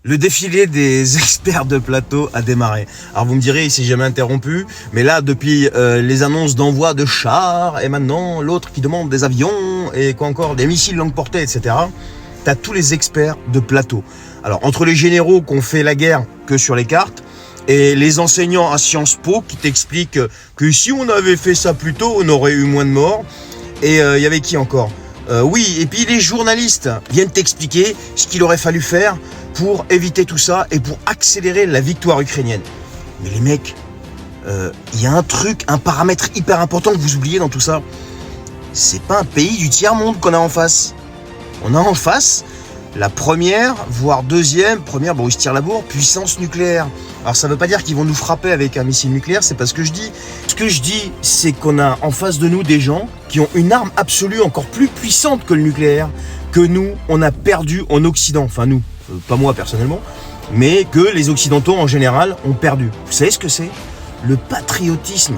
Le défilé des experts de plateau a démarré. Alors vous me direz, il s'est jamais interrompu, mais là, depuis les annonces d'envoi de chars, et maintenant l'autre qui demande des avions, et quoi encore, des missiles longue portée, etc., t'as tous les experts de plateau. Alors, entre les généraux qui ont fait la guerre que sur les cartes, et les enseignants à Sciences Po qui t'expliquent que si on avait fait ça plus tôt, on aurait eu moins de morts, et il y avait qui encore oui, et puis les journalistes viennent t'expliquer ce qu'il aurait fallu faire pour éviter tout ça et pour accélérer la victoire ukrainienne. Mais les mecs, il y a un truc, un paramètre hyper important que vous oubliez dans tout ça. C'est pas un pays du tiers-monde qu'on a en face. On a en face la première, voire deuxième, première, bon ils se tirent la bourre, puissance nucléaire. Alors ça veut pas dire qu'ils vont nous frapper avec un missile nucléaire, c'est pas ce que je dis. Ce que je dis, c'est qu'on a en face de nous des gens qui ont une arme absolue encore plus puissante que le nucléaire, que nous, on a perdu en Occident. Enfin nous, pas moi personnellement, mais que les Occidentaux en général ont perdu. Vous savez ce que c'est ? Le patriotisme.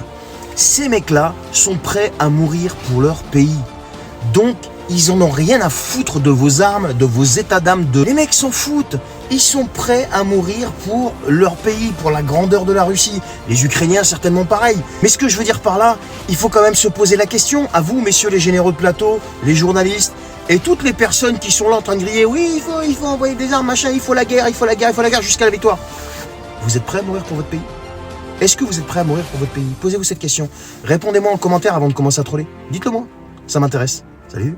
Ces mecs-là sont prêts à mourir pour leur pays. Donc, ils en ont rien à foutre de vos armes, de vos états d'âme. Les mecs s'en foutent. Ils sont prêts à mourir pour leur pays, pour la grandeur de la Russie. Les Ukrainiens, certainement pareil. Mais ce que je veux dire par là, il faut quand même se poser la question, à vous, messieurs les généraux de plateau, les journalistes, et toutes les personnes qui sont là en train de griller, oui, il faut envoyer des armes, machin, il faut la guerre, jusqu'à la victoire. Vous êtes prêts à mourir pour votre pays ? Est-ce que vous êtes prêts à mourir pour votre pays ? Posez-vous cette question. Répondez-moi en commentaire avant de commencer à troller. Dites-le moi, ça m'intéresse. Salut.